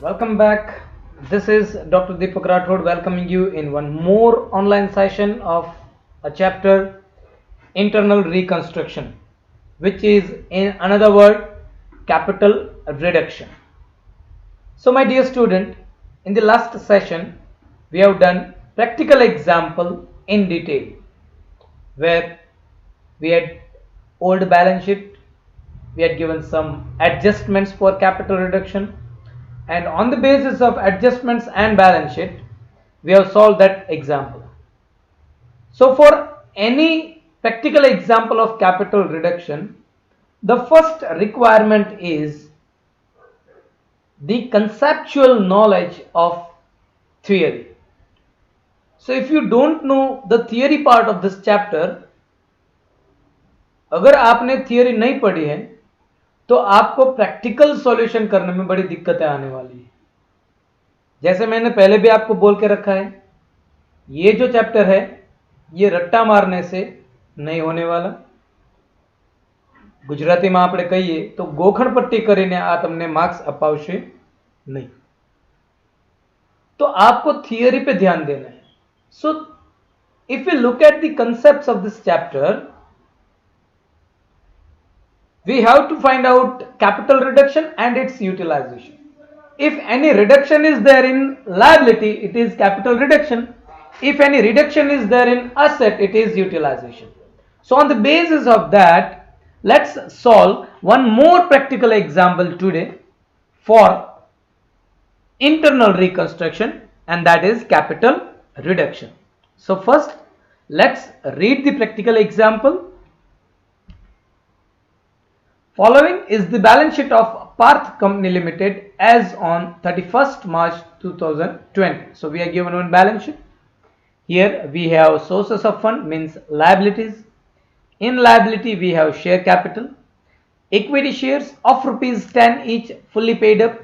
Welcome back. This is Dr. Deepak Rathod welcoming you in one more online session of a chapter internal reconstruction, which is in another word capital reduction. So my dear student, in the last session we have done practical example in detail where we had old balance sheet, we had given some adjustments for capital reduction, and on the basis of adjustments and balance sheet we have solved that example. So for any practical example of capital reduction, the first requirement is the conceptual knowledge of theory. So if you don't know the theory part of this chapter, अगर आपने theory नहीं पढ़ी है तो आपको practical solution करने में बड़ी दिक्कतें आने वाली है। जैसे मैंने पहले भी आपको बोल के रखा है, ये जो चैप्टर है ये रट्टा मारने से नहीं होने वाला। गुजराती में આપણે કહીએ તો ગોખણપટ્ટી કરીને આ તમને માર્ક્સ અપાવશે नहीं। तो आपको थियरी पे ध्यान देना है। So if you look at the concepts of this chapter, we have to find out capital reduction and its utilization. If any reduction is there in liability, it is capital reduction. If any reduction is there in asset, it is utilization. So on the basis of that, let's solve one more practical example today for internal reconstruction, and that is capital reduction. So first, let's read the practical example. Following is the balance sheet of Parth Company Limited as on 31st March 2020. So we are given one balance sheet. Here we have sources of fund means liabilities. In liability we have share capital, equity shares of rupees 10 each fully paid up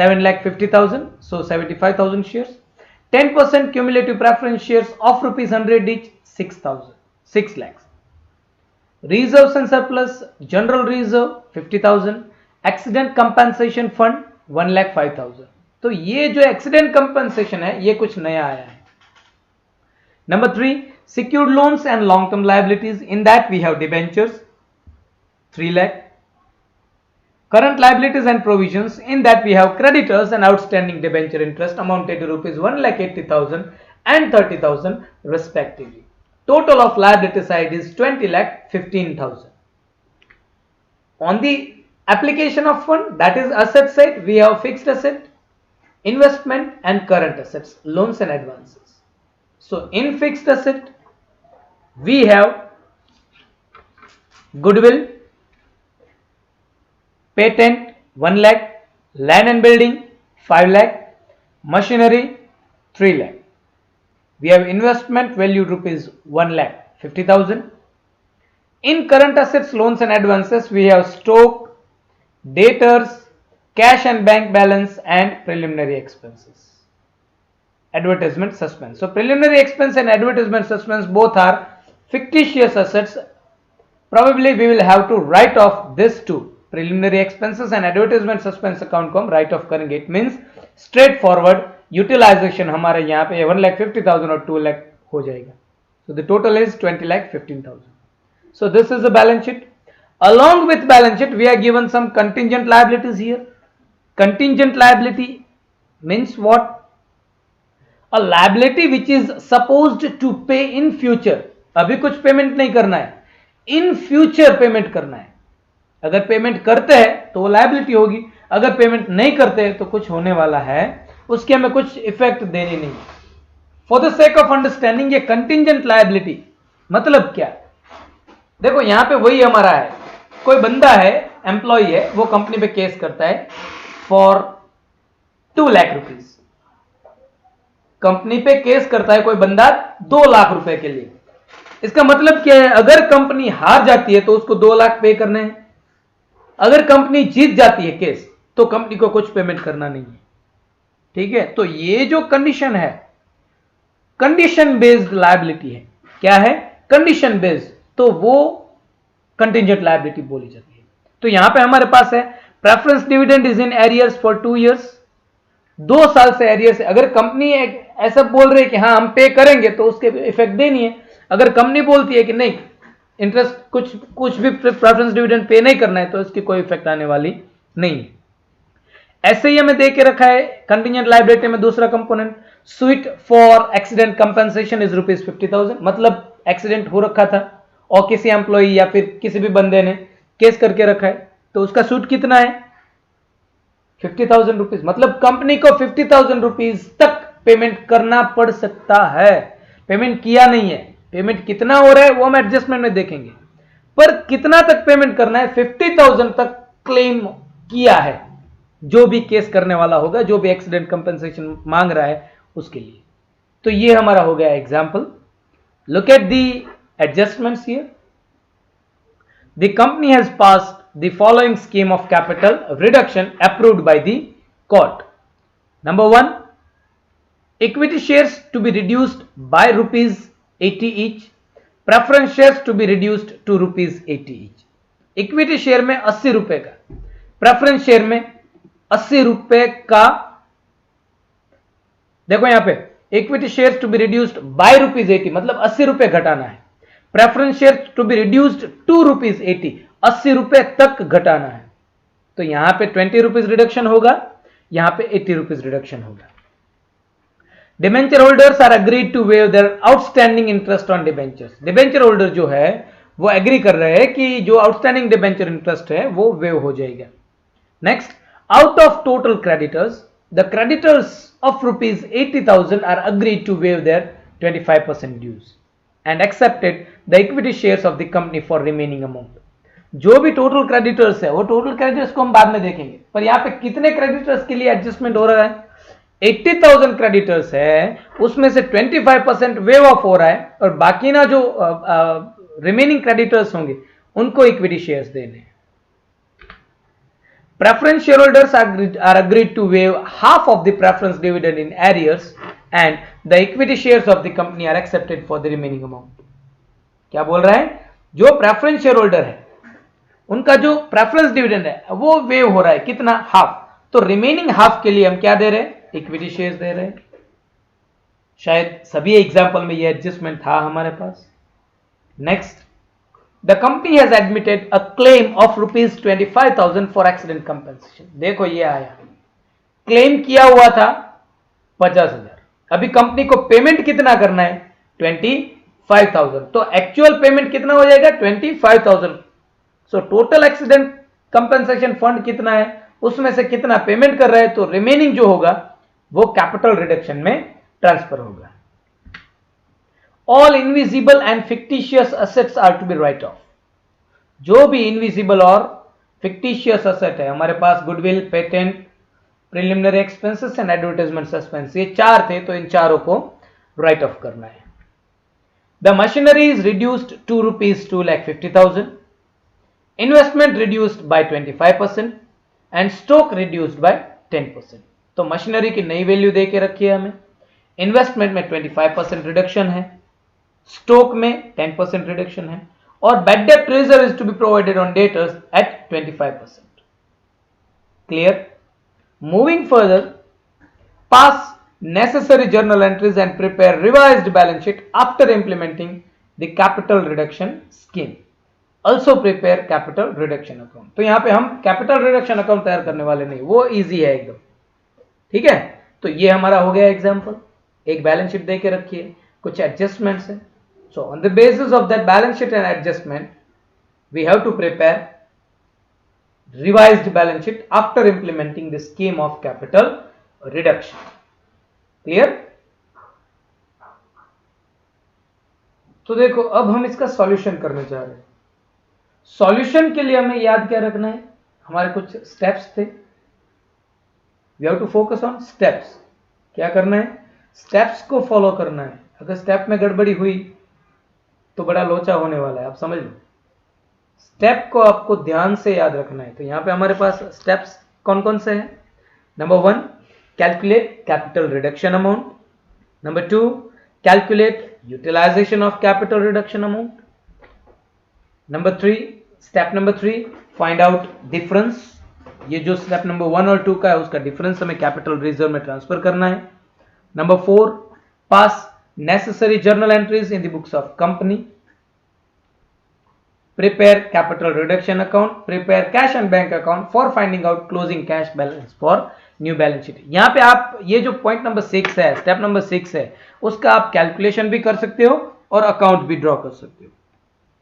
7,50,000, so 75,000 shares. 10% cumulative preference shares of rupees 100 each 6 lakhs. Reserves and surplus, general reserve 50,000, accident compensation fund 1,05,000. तो ये जो accident compensation है ये कुछ नया आया है. Number 3, secured loans and long term liabilities. In that we have debentures 3 lakh. Current liabilities and provisions. In that we have creditors and outstanding debenture interest amounted to rupees 1,80,000 and 30,000 respectively. Total of liability side is 20,15,000. On the application of fund, that is asset side, we have fixed asset, investment and current assets, loans and advances. So in fixed asset, we have goodwill, patent 1 lakh, land and building 5 lakh, machinery 3 lakh. We have investment valued rupees 1,50,000. In current assets, loans and advances, we have stock, debtors, cash and bank balance and preliminary expenses. Advertisement suspense. So preliminary expense and advertisement suspense both are fictitious assets. Probably we will have to write off this too. Preliminary expenses and advertisement suspense account को हम write off करेंगे. It means straightforward utilisation हमारे यहाँ पे 1,50,000 और 2 लाख हो जाएगा. So the total is 20,15,000. So this is the balance sheet. Along with balance sheet, we are given some contingent liabilities here. Contingent liability means what? A liability which is supposed to pay in future. अभी कुछ payment नहीं करना है, in future payment करना है. अगर payment करते हैं तो वो लायबिलिटी होगी, अगर पेमेंट नहीं करते हैं तो कुछ होने वाला है, उसके हमें कुछ इफेक्ट देनी नहीं. For the sake of understanding, ये कंटिंजेंट लायबिलिटी मतलब क्या? देखो यहां पे वही हमारा है, कोई बंदा है, एम्प्लॉय है, वो कंपनी पे केस करता है फॉर 2 लाख रुपीज. कंपनी पे केस करता है कोई बंदा 2 लाख रुपए के लिए. इसका मतलब क्या है? अगर कंपनी हार जाती है तो उसको 2 लाख पे करने हैं. अगर कंपनी जीत जाती है केस तो कंपनी को कुछ पेमेंट करना नहीं है. ठीक है, तो ये जो कंडीशन है कंडीशन बेस्ड लायबिलिटी है. क्या है? कंडीशन बेस्ड, तो वो कंटिंजेंट लायबिलिटी बोली जाती है. तो यहां पे हमारे पास है preference dividend is in arrears for 2 years, 2 साल से एरियर से। अगर कंपनी ऐसा बोल रही है कि हाँ हम पे करेंगे तो उसके इफेक्ट देनी है। अगर कंपनी बोलती है कि नहीं इंटरेस्ट कुछ भी प्रेफरेंस डिविडेंड पे नहीं करना है तो इसकी कोई इफेक्ट आने वाली नहीं। ऐसे ही हमें दे के रखा है कंटिजेंट लायबिलिटी में दूसरा component, sweet for accident compensation is ₹50,000, मतलब एक्सीडेंट हो रखा था और किसी एम्प्लॉय या फिर किसी भी बंदे ने केस करके रखा है तो उसका सूट कितना है ₹50,000, मतलब कंपनी को ₹50,000 तक पेमेंट करना पड़ सकता है। पेमेंट किया नहीं है, पेमेंट कितना हो रहा है वो हम एडजस्टमेंट में देखेंगे, पर कितना तक पेमेंट करना है, 50,000 तक क्लेम किया है जो भी केस करने वाला होगा, जो भी एक्सीडेंट कंपनसेशन मांग रहा है उसके लिए। तो ये हमारा हो गया example. Look at the adjustments here. The company has passed the following scheme of capital reduction approved by the court. Number 1, equity shares to be reduced by ₹80 each, preference shares to be reduced to ₹80 each. Equity share में 80 रुपए का, preference share में 80 रुपए का। देखो यहां पे equity shares to be reduced by ₹80, मतलब 80 रुपए घटाना है। Preference share to be reduced to ₹80, 80 रुपए तक घटाना है। तो यहां पे ₹20 रिडक्शन होगा, यहां पे ₹80 रिडक्शन होगा। Debenture holders are agreed to waive their outstanding interest on debentures. Debenture holder जो है वो एग्री कर रहे हैं कि जो आउटस्टैंडिंग डिबेंचर इंटरेस्ट है वो वेव हो जाएगा। Next, out of total creditors the creditors of ₹80,000 are agreed to waive their 25% dues and accepted the equity shares of the company for remaining amount. जो भी टोटल क्रेडिटर्स है वो total creditors को हम बाद में देखेंगे, पर यहाँ पे कितने क्रेडिटर्स के लिए एडजस्टमेंट हो रहा है, 80,000 क्रेडिटर्स है, उसमें से 25% वेव ऑफ हो रहा है और बाकी ना जो रिमेनिंग क्रेडिटर्स होंगे उनको इक्विटी शेयर्स देने हैं। Preference shareholders are agreed to waive half of the preference dividend in arrears and the equity shares of the company are accepted for the remaining amount. क्या बोल रहा है, जो प्रेफरेंस शेयर होल्डर है उनका जो प्रेफरेंस डिविडेंड है वो वेव हो रहा है, कितना, हाफ। तो रिमेनिंग हाफ के लिए हम क्या दे रहे हैं, इक्विटी शेयर्स दे रहे हैं। शायद सभी एग्जांपल में ये एडजस्टमेंट था हमारे पास। Next, The company has admitted a claim of ₹25,000 for accident compensation. देखो ये आया, क्लेम किया हुआ था 50,000, अभी कंपनी को पेमेंट कितना करना है 25,000, तो एक्चुअल पेमेंट कितना हो जाएगा 25,000। So total accident compensation fund कितना है, उसमें से कितना पेमेंट कर रहा है, तो रिमेनिंग जो होगा वो कैपिटल रिडक्शन में ट्रांसफर होगा। All invisible and fictitious assets are to be write off. जो भी इनविजिबल और फिक्टिशियस असेट है हमारे पास, goodwill, patent, preliminary expenses and advertisement suspense, ये 4 थे, तो इन चारों को राइट ऑफ करना है। The machinery is reduced to ₹2,50,000, investment reduced by 25% and stock reduced by 10%। तो मशीनरी की नई वैल्यू दे के रखी है हमें, इन्वेस्टमेंट में 25% रिडक्शन है, स्टॉक में 10% रिडक्शन है, और bad debt reserve is to be provided on debtors at 25%. Clear? Moving further, pass necessary journal entries and prepare revised balance sheet after implementing the capital reduction scheme. Also prepare capital reduction account. तो यहाँ पे हम capital reduction account तैयार करने वाले नहीं, वो easy है एकदम, ठीक है। तो ये हमारा हो गया एग्जाम्पल, एक बैलेंस शीट दे के रखिए, कुछ एडजस्टमेंट्स है। So on the basis of that balance sheet and adjustment, we have to prepare revised balance sheet after implementing the scheme of capital reduction. Clear? तो देखो अब हम इसका सॉल्यूशन करने जा रहे हैं। सॉल्यूशन के लिए हमें याद क्या रखना है, हमारे कुछ स्टेप्स थे। We have to focus on steps. क्या करना है, स्टेप्स को फॉलो करना है। अगर स्टेप में गड़बड़ी हुई तो बड़ा लोचा होने वाला है, आप समझ लो। स्टेप को आपको ध्यान से याद रखना है। तो यहां पे हमारे पास स्टेप्स कौन कौन से हैं। Number 1, calculate capital reduction amount. Number 2, calculate utilisation of capital reduction amount. Number 3, step number 3, find out difference ये जो स्टेप नंबर 1 और 2 का है उसका डिफरेंस हमें कैपिटल रिजर्व में ट्रांसफर करना है। Number 4, pass necessary journal entries in the books of company, prepare capital reduction account, prepare cash and bank account for finding out closing cash balance for new balance sheet. यहां पे आप ये जो point number 6 है, step number 6 है, उसका आप calculation भी कर सकते हो और अकाउंट भी ड्रॉ कर सकते हो।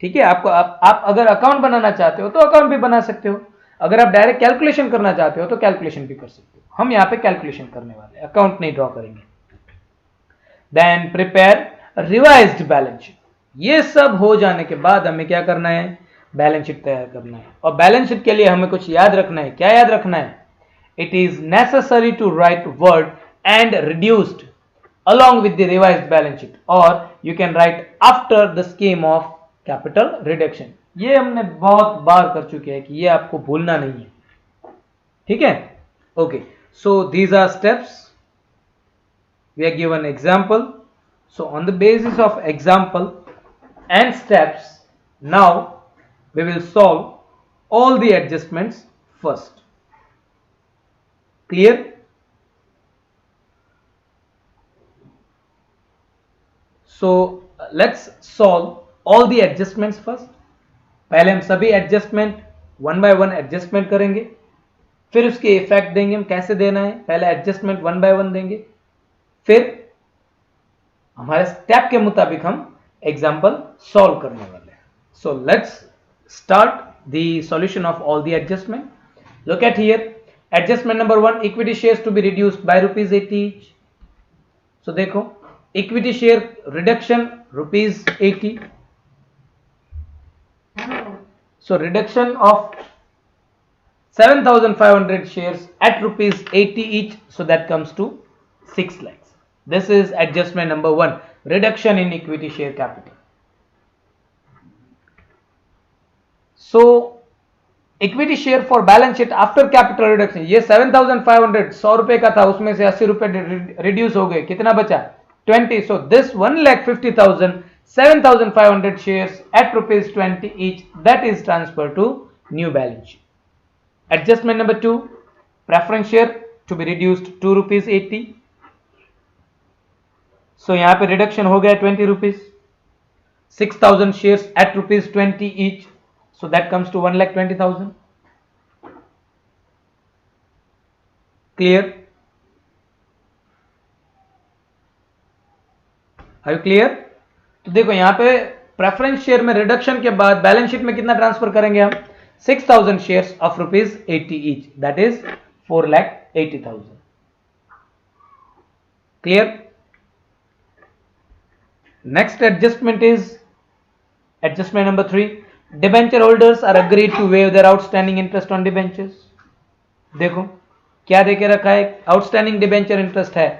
ठीक है, आपको आप अगर अकाउंट बनाना चाहते हो तो अकाउंट भी बना सकते हो, अगर आप डायरेक्ट कैलकुलेशन करना चाहते हो तो कैलकुलेशन भी कर सकते हो। हम यहाँ पे कैलकुलेशन करने वाले हैं, अकाउंट नहीं ड्रॉ करेंगे। Then prepare revised balance sheet. ये सब हो जाने के बाद हमें क्या करना है, बैलेंस शीट तैयार करना है। और बैलेंस शीट के लिए हमें कुछ याद रखना है। क्या याद रखना है? It is necessary to write word and reduced along with the revised balance sheet, or you can write after the scheme of capital reduction। ये हमने बहुत बार कर चुके हैं कि ये आपको भूलना नहीं है। ठीक है, okay, so these are steps, we are given example, so on the basis of example and steps now we will solve all the adjustments first. Clear? So let's solve all the adjustments first। पहले हम सभी adjustment one by one adjustment करेंगे, फिर उसके effect देंगे हम कैसे देना है। पहले एडजस्टमेंट वन बाय वन देंगे, फिर हमारे स्टेप के मुताबिक हम एग्जाम्पल सॉल्व करने वाले हैं। So let's start the solution of all the adjustment. Look at here, adjustment number 1, equity shares to be reduced by ₹80 each. So देखो, equity share reduction ₹80। So reduction of 7,500 shares at ₹80 each, so that comes to 6 lakhs. This is adjustment number 1, reduction in equity share capital. So equity share for balance sheet after capital reduction, ये 7,500 100 रुपए का था, उसमें से 80 रुपए reduce हो गए, कितना बचा? 20. So this 1,50,000 7,500 shares at ₹20 each, that is transferred to new balance sheet. Adjustment number 2, preference share to be reduced to ₹80। so यहाँ पे reduction हो गया 20 rupees, 6,000 shares at ₹20 each, so that comes to 1,20,000। clear? are you clear? तो देखो यहाँ पे preference share में reduction के बाद बैलेंस शीट में कितना ट्रांसफर करेंगे हम? 6,000 shares of ₹80 each, that is 4,80,000। Clear? Next adjustment is adjustment number 3, debenture holders are agreed to waive their outstanding interest on debentures. देखो क्या देके रखा है, आउटस्टैंडिंग डिबेंचर इंटरेस्ट है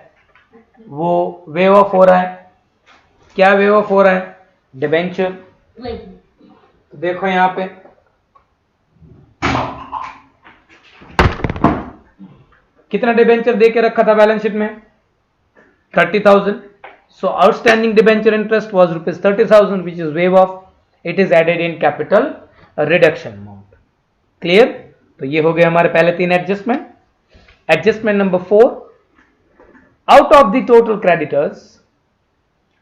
वो वेव ऑफ हो रहा है। क्या वेव ऑफ हो रहा है? डिबेंचर। देखो यहां पे कितना डिबेंचर देके रखा था बैलेंस शीट में? 30,000। So outstanding debenture interest was ₹30,000 which is waive off, it is added in capital reduction amount. Clear? तो ये हो गए हमारे पहले 3 adjustment. Adjustment number 4, out of the total creditors,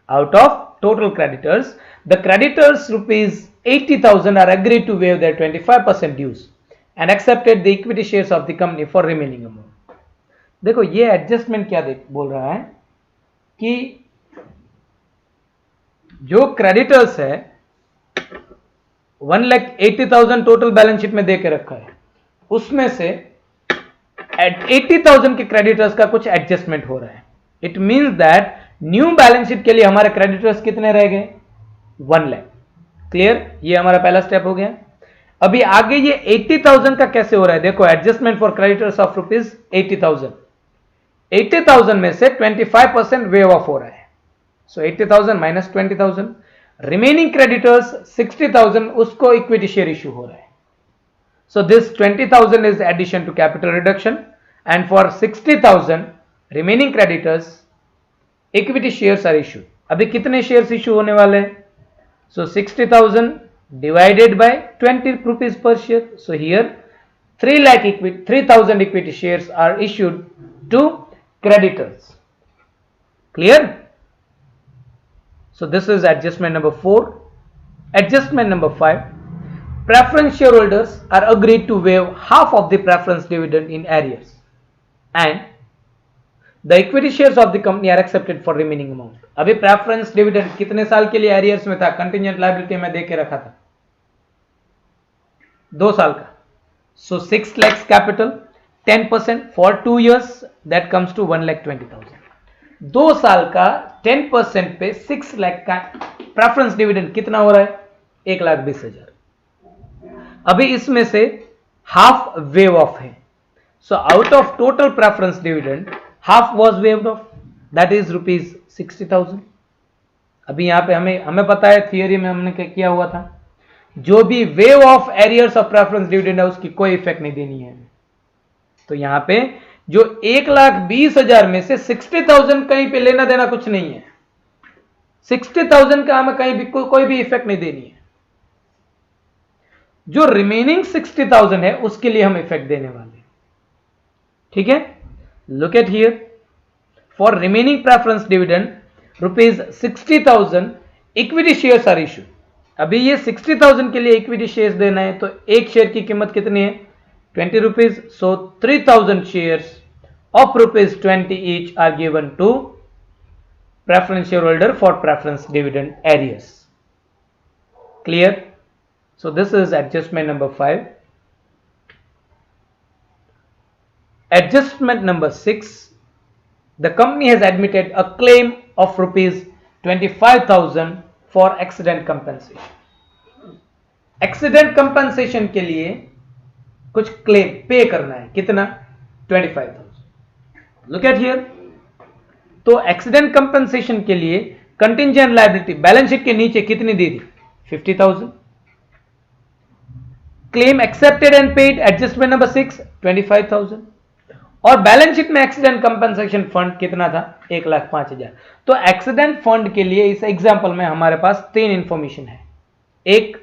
out of total creditors, the creditors ₹80,000 are agreed to waive their 25% dues and accepted the equity shares of the company for remaining amount। देखो ये adjustment क्या बोल रहा है कि जो creditors है 1,80,000 total balance sheet में दे के रखा है, उसमें से 80,000 के क्रेडिटर्स का कुछ एडजस्टमेंट हो रहा है। It means that new balance sheet के लिए हमारे क्रेडिटर्स कितने रह गए? 1 लाख। क्लियर? ये हमारा पहला स्टेप हो गया। अभी आगे ये 80,000 का कैसे हो रहा है? देखो एडजस्टमेंट फॉर क्रेडिटर्स ऑफ ₹80,000, 80,000 में से 25% वेव ऑफ हो रहा है। सो 80,000 माइनस 20,000, रिमेनिंग क्रेडिटर्स 60,000, उसको इक्विटी शेयर इश्यू हो रहा है। So this 20,000 is addition to capital reduction and for 60,000 remaining creditors equity shares are issue. अभी कितने शेयर्स इश्यू होने वाले हैं? So 60,000 divided by ₹20 per share, so here 3,000 equity shares are issued to creditors. Clear? So this is adjustment number 4. Adjustment number 5. Preference shareholders are agreed to waive half of the preference dividend in arrears, and the equity shares of the company are accepted for remaining amount. अभी preference dividend कितने साल के लिए arrears में था? Contingent liability में दे के रखा था 2 साल का. So 6 lakhs capital, 10% for 2 years, that comes to 1,20,000. 2 साल का 10% पे 6 लाख का प्रेफरेंस डिविडेंड कितना हो रहा है? 1,20,000. अभी इसमें से हाफ वेव ऑफ है. So out of total preference dividend half was waived of, that is ₹60,000. अभी यहां पे हमें पता है, थियरी में हमने क्या किया हुआ था, जो भी wave of arrears of preference dividend है उसकी कोई इफेक्ट नहीं देनी है. तो यहां पे जो 1,20,000 में से 60,000 कहीं पे लेना देना कुछ नहीं है. 60,000 का हमें कहीं भी कोई भी इफेक्ट नहीं देनी है. जो रिमेनिंग 60,000 है उसके लिए हम इफेक्ट देने वाले हैं. ठीक है, look at here. For remaining preference dividend ₹60,000 equity shares are issued. अभी ये 60,000 के लिए इक्विटी शेयर्स देना है, तो एक शेयर की कीमत कितनी है? 20 rupees. So 3,000 shares of ₹20 each are given to preference shareholder for preference dividend arrears. Clear? So this is adjustment number 5. Adjustment number 6. The company has admitted a claim of ₹25,000 for accident compensation. Accident compensation के लिए कुछ claim पे करना है. कितना? 25,000. Look at here. तो accident compensation के लिए कंटिंजेंट लायबिलिटी बैलेंस शीट के नीचे कितनी दे दी? 50,000. Claim accepted and paid, adjustment number 6, 25,000. और बैलेंस शीट में एक्सीडेंट कंपनसेशन फंड कितना था? 1,05,000. तो एक्सीडेंट फंड के लिए इस एग्जांपल में हमारे पास 3 इंफॉर्मेशन है. एक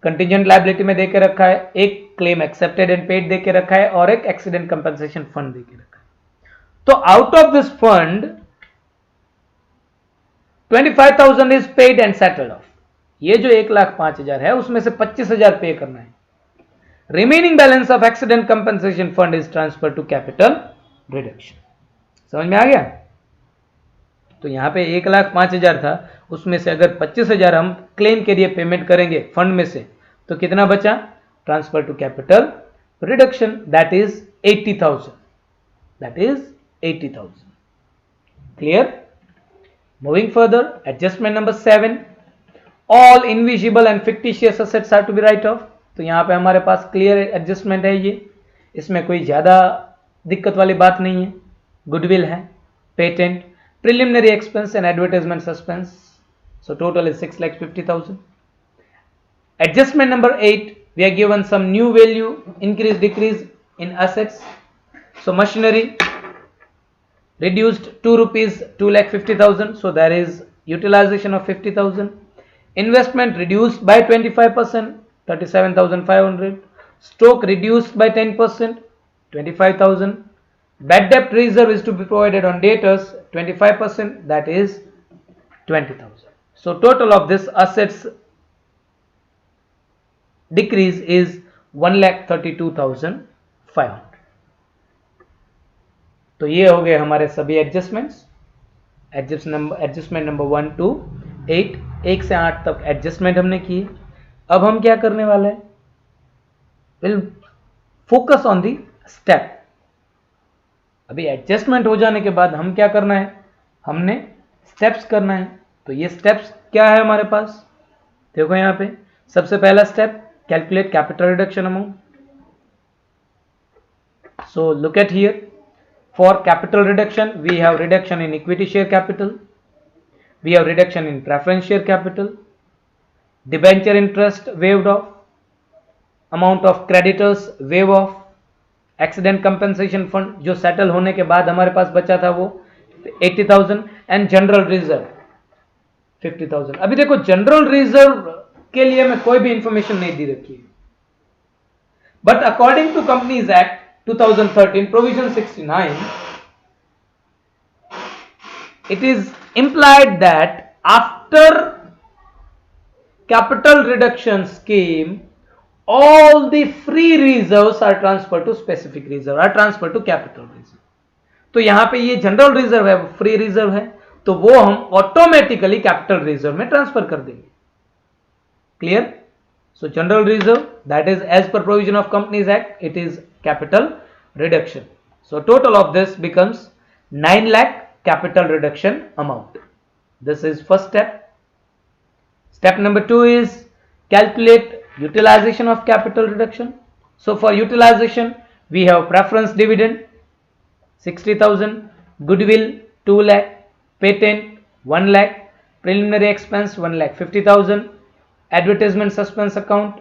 कंटिंजेंट लायबिलिटी में देके रखा है, एक क्लेम एक्सेप्टेड एंड पेड देके रखा है, और एक एक्सीडेंट कंपनसेशन फंड देके रखा है. तो out of this fund 25,000 is paid and settled of. ये जो 1,05,000 है उसमें से 25,000 पे करना है. Remaining balance of accident compensation fund is transfer to capital reduction. समझ में आ गया? तो यहां पे 1,05,000 था, उसमें से अगर 25,000 हम क्लेम के लिए पेमेंट करेंगे फंड में से, तो कितना बचा? Transfer to capital reduction, that is 80,000. That is 80,000. Clear? Moving further, adjustment number 7. All invisible and fictitious assets are to be write off. तो यहाँ पे हमारे पास क्लियर एडजस्टमेंट है. ये इसमें कोई ज़्यादा दिक्कत वाली बात नहीं है. गुडविल है, patent, preliminary expense and advertisement suspense. So total is 6,50,000. Adjustment number 8. We are given some new value, increase, decrease in assets. So machinery reduced ₹2, 2,50,000. So there is utilization of 50,000. Investment reduced by 25%, 37,500. Stock reduced by 10%, 25,000. Bad debt reserve is to be provided on debtors, 25%, that is 20,000. So total of this assets decrease is 1,32,500. तो ये हो गए हमारे सभी adjustments. Adjustment number 1 to 8, 1 से 8 तक adjustment हमने किए. अब हम क्या करने वाले हैं? Will focus on the step. अभी एडजस्टमेंट हो जाने के बाद हम क्या करना है? हमने स्टेप्स करना है. तो ये स्टेप्स क्या है हमारे पास? देखो यहाँ पे सबसे पहला step, calculate capital reduction amount. So look at here. For capital reduction, we have reduction in equity share capital, we have reduction in preference share capital, debenture interest waived off, amount of creditors waive off, accident compensation fund जो settle होने के बाद हमारे पास बचा था वो 80,000 and general reserve 50,000. अभी देखो जनरल रिजर्व के लिए मैं कोई भी इंफॉर्मेशन नहीं दी रखी है, But according to Companies Act 2013 provision 69, it is implied that after capital reduction scheme, all the free reserves are transferred to specific reserve, are transferred to capital reserve. तो यहां पे ये जनरल रिजर्व है, वो free reserve है, तो वो हम ऑटोमेटिकली कैपिटल रिजर्व में ट्रांसफर कर देंगे. Clear? So general reserve, that is as per provision of Companies Act, it is capital reduction. So total of this becomes 9 lakh capital reduction amount. This is first step. Step number 2 is calculate utilization of capital reduction. So for utilization, we have preference dividend 60,000, goodwill 2 lakh, patent 1 lakh, preliminary expense 1,50,000, advertisement suspense account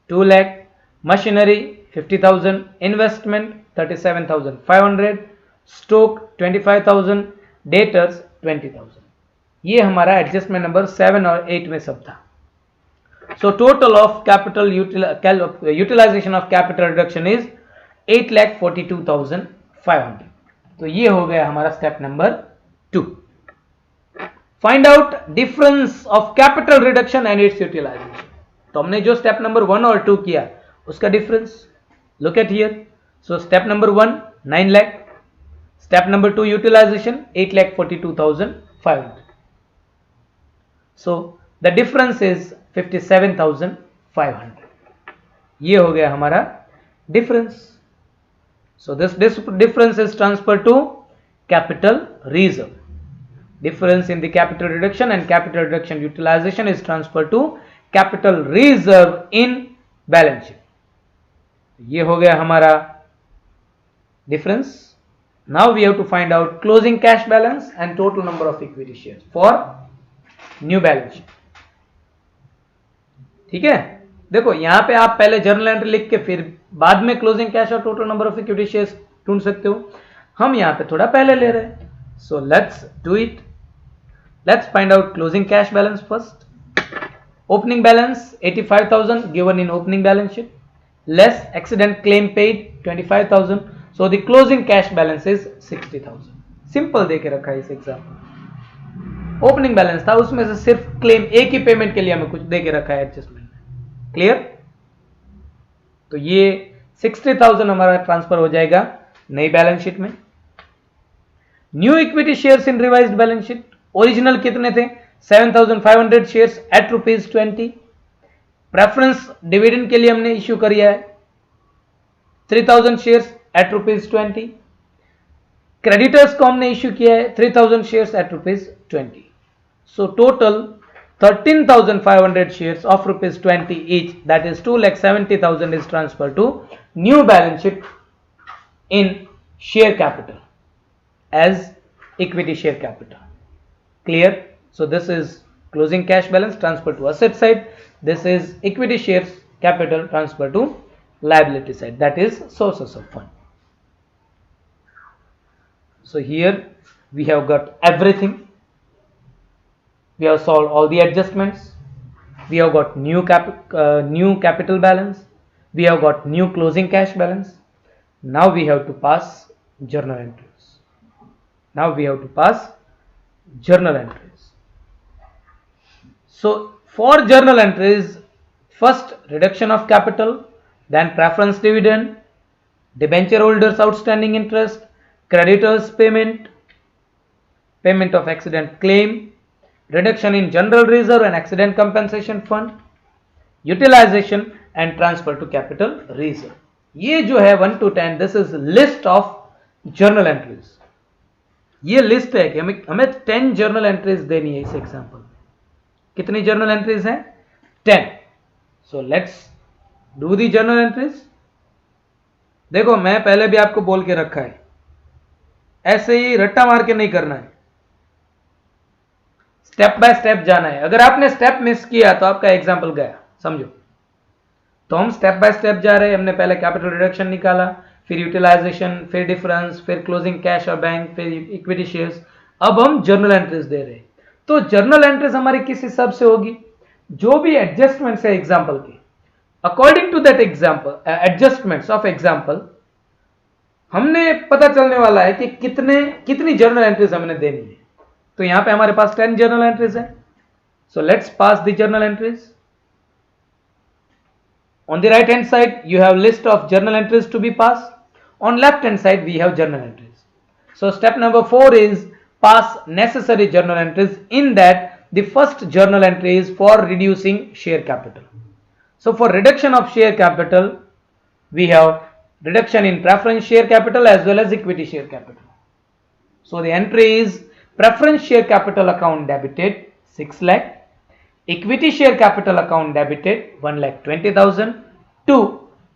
2 lakh, machinery 50,000, investment 37,500, stock 25,000, debtors 20,000. ये हमारा adjustment number 7 और 8 में सब था. So total of capital utilization of capital reduction is 8,42,500. तो ये हो गया हमारा step number 2. Find out difference of capital reduction and its utilisation. तो हमने जो स्टेप नंबर 1 और 2 किया उसका difference look at here. So step number 1 9 lakh, step number 2 utilisation 8,42,500. So the difference is 57,500. ये हो गया हमारा difference. So this difference is transferred to capital reserve. Difference in the capital reduction and capital reduction utilization is transferred to capital reserve in balance sheet. ये हो गया हमारा difference. Now we have to find out closing cash balance and total number of equity shares for new balance sheet. ठीक है, देखो यहां पे आप पहले जर्नल एंट्री लिख के फिर बाद में क्लोजिंग कैश और total number of equity shares ढूंढ सकते हो. हम यहां पे थोड़ा पहले ले रहे हैं. So let's do it. Let's find out closing cash balance first. Opening balance 85,000 given in opening balance sheet, less accident claim paid 25,000. So the closing cash balance is 60,000. Simple दे के रखा है इस एग्जाम्पल. ओपनिंग बैलेंस था, उसमें से सिर्फ claim एक ही पेमेंट के लिए हमें कुछ दे के रखा है एडजस्टमेंट. क्लियर? तो ये 60,000 हमारा ट्रांसफर हो जाएगा नई बैलेंस शीट में. New equity shares in revised balance sheet. Original कितने थे? 7,500 शेयर्स एट ₹20. प्रेफरेंस डिविडेंड के लिए हमने इश्यू किया है 3,000 शेयर्स एट ₹20. क्रेडिटर्स को हमने इश्यू किया है 3,000 shares at ₹20. So total 13,500 shares of ₹20 each, that is 2,70,000 is transferred to new balance sheet in share capital as equity share capital. Clear? So this is closing cash balance transferred to asset side. This is equity shares capital transferred to liability side, that is sources of fund. So here we have got everything. We have solved all the adjustments. We have got new capital balance. We have got new closing cash balance. Now we have to pass journal entries. So for journal entries, first reduction of capital, then preference dividend, debenture holders outstanding interest, creditors payment, payment of accident claim, reduction in general reserve and accident compensation fund, utilization and transfer to capital reserve. ये जो है 1 to 10, this is list of journal entries. ये list है कि हमें 10 journal entries देनी है इस एग्जाम्पल में. कितनी journal entries हैं? 10. So let's do the journal entries. देखो मैं पहले भी आपको बोल के रखा है, ऐसे ही रट्टा मार के नहीं करना है, स्टेप बाय स्टेप जाना है. अगर आपने स्टेप मिस किया तो आपका एग्जाम्पल गया, समझो. तो हम स्टेप बाय स्टेप जा रहे हैं. हमने पहले कैपिटल रिडक्शन निकाला, फिर यूटिलाइजेशन, फिर डिफरेंस, फिर क्लोजिंग कैश और बैंक, फिर इक्विटी शेयर्स. अब हम जर्नल एंट्रीज दे रहे हैं. तो जर्नल एंट्रीज हमारी किस हिसाब से होगी? जो भी एडजस्टमेंट्स है एग्जाम्पल के, according to that example adjustments of example हमने पता चलने वाला है कि कितनी जर्नल एंट्रीज हमने देनी है। तो यहां पे हमारे पास 10 जर्नल एंट्रीज है। So let's pass the journal entries. On the right hand side you have list of journal entries to be passed. On left hand side we have journal entries. So step number 4 is pass necessary journal entries. In that the first journal entry is for reducing share capital. So for reduction of share capital we have reduction in preference share capital as well as equity share capital. So the entry is preference share capital account debited 6 lakh, equity share capital account debited 1,20,000 to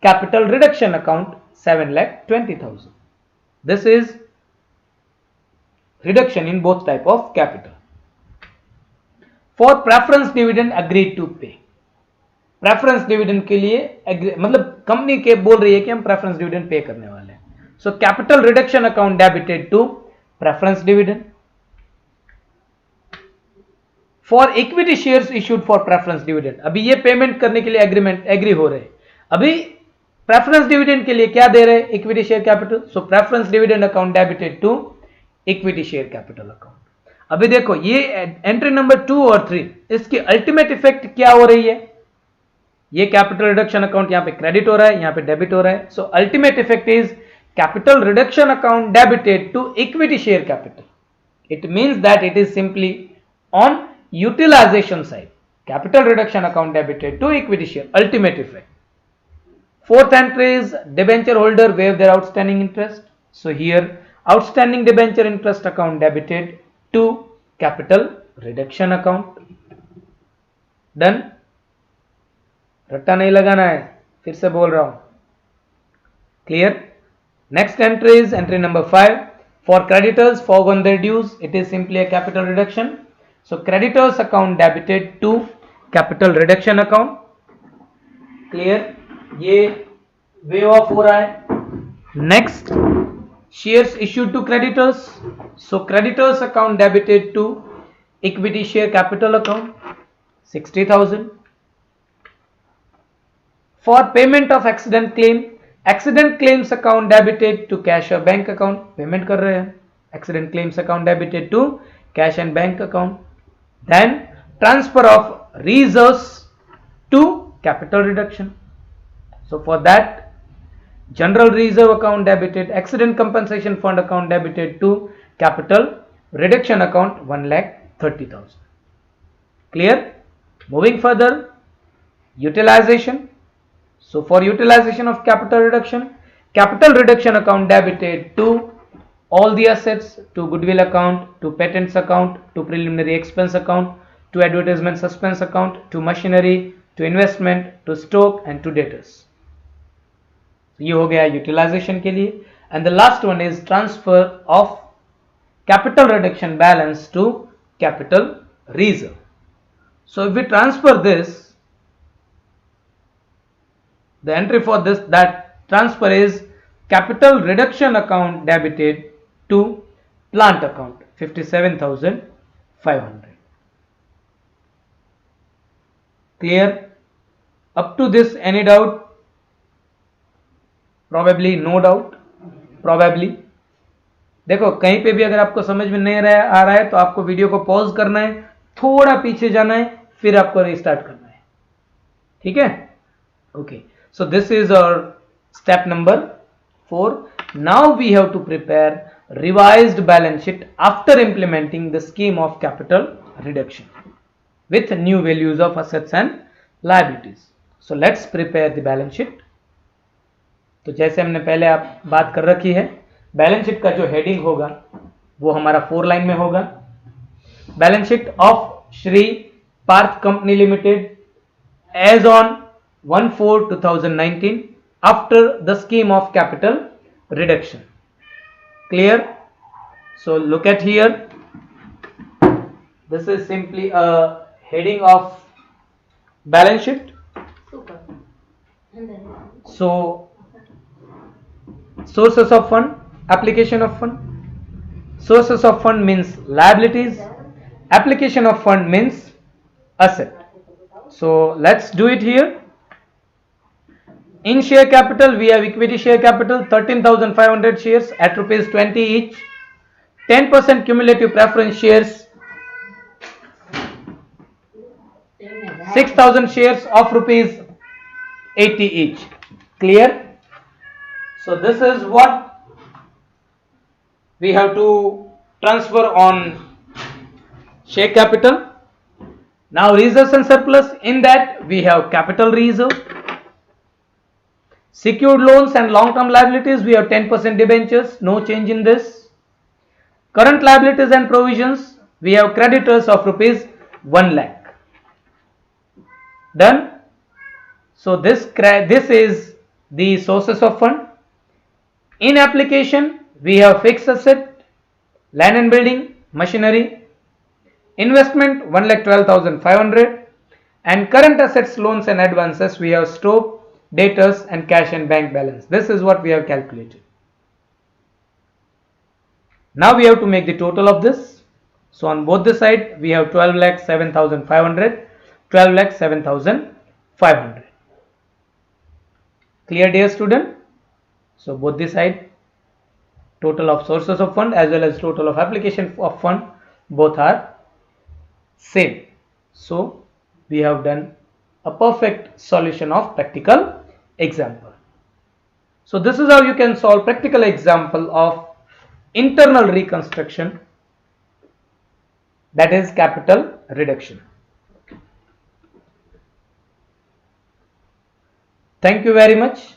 capital reduction account 7,20,000. This is reduction in both type of capital. For preference dividend agreed to pay. Preference dividend के लिए मतलब company के बोल रही है कि हम preference dividend pay करने वाले हैं. So capital reduction account debited to preference dividend. For equity shares issued for preference dividend, अभी ये पेमेंट करने के लिए एग्री हो रहे हैं. अभी प्रेफरेंस डिविडेंड के लिए क्या दे रहे हैं? Equity share capital. So preference dividend account debited to equity share capital account. अभी देखो ये एंट्री नंबर 2 और 3, इसकी अल्टीमेट इफेक्ट क्या हो रही है? ये कैपिटल रिडक्शन अकाउंट यहां पे क्रेडिट हो रहा है, यहां पे डेबिट हो रहा है. So ultimate effect is capital reduction account debited to equity share capital. It means that it is simply on utilization side. Capital reduction account debited to equity share, ultimate effect. Fourth entry is debenture holder waive their outstanding interest. So here outstanding debenture interest account debited to capital reduction account. Done. रट्टा नहीं लगाना है, फिर से बोल रहा हूं. Clear. Next entry is entry number 5. For creditors forgone their dues, it is simply a capital reduction. So creditors account debited to capital reduction account. Clear. ये वेव ऑफ हो रहा है. Next shares issued to creditors. So creditors account debited to equity share capital account 60,000. For payment of accident claim, accident claims account debited to cash और bank account. Payment कर रहे हैं, accident claims account debited to cash and bank account. Then transfer of reserves to capital reduction. So for that, general reserve account debited, accident compensation fund account debited to capital reduction account 1,30,000. Clear? Moving further, utilization. So for utilization of capital reduction account debited to all the assets, to goodwill account, to patents account, to preliminary expense account, to advertisement suspense account, to machinery, to investment, to stock and to debtors. ये हो गया utilization के लिए. And the last one is transfer of capital reduction balance to capital reserve. So if we transfer this, the entry for this that transfer is capital reduction account debited to plant account 57,500. Clear? Up to this any doubt? Probably, no doubt. Probably. देखो कहीं पे भी अगर आपको समझ में नहीं आ रहा है तो आपको वीडियो को पॉज करना है, थोड़ा पीछे जाना है, फिर आपको रिस्टार्ट करना है. ठीक है? Okay. So this is our step number 4. Now we have to prepare revised balance sheet after implementing the scheme of capital reduction with new values of assets and liabilities. So let's prepare the balance sheet. तो जैसे हमने पहले आप बात कर रखी है, balance sheet का जो हेडिंग होगा वो हमारा 4 लाइन में होगा. Balance sheet of Shri Parth company limited as on 1/4/2019 after the scheme of capital reduction. Clear? So look at here, this is simply a heading of balance sheet. So sources of fund, application of fund. Sources of fund means liabilities, application of fund means asset. So let's do it here. In share capital, we have equity share capital 13,500 shares at rupees 20 each, 10% cumulative preference shares 6,000 shares of rupees 80 each. Clear? So this is what we have to transfer on share capital. Now reserves and surplus, in that we have capital reserve, secured loans and long term liabilities, we have 10% debentures, no change in this. Current liabilities and provisions, we have creditors of rupees 1 lakh. Done. So this is the sources of fund. In application, we have fixed asset, land and building, machinery, investment 1,12,500, and current assets, loans and advances, we have stock, debtors and cash and bank balance. This is what we have calculated. Now we have to make the total of this. So on both the side we have 12,07,500, 12,07,500. Clear, dear student? So both the side, total of sources of fund as well as total of application of fund, both are same. So we have done a perfect solution of practical example. So this is how you can solve practical example of internal reconstruction, that is capital reduction. Thank you very much.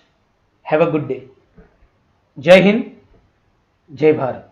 Have a good day. Jai Hind, Jai Bharat.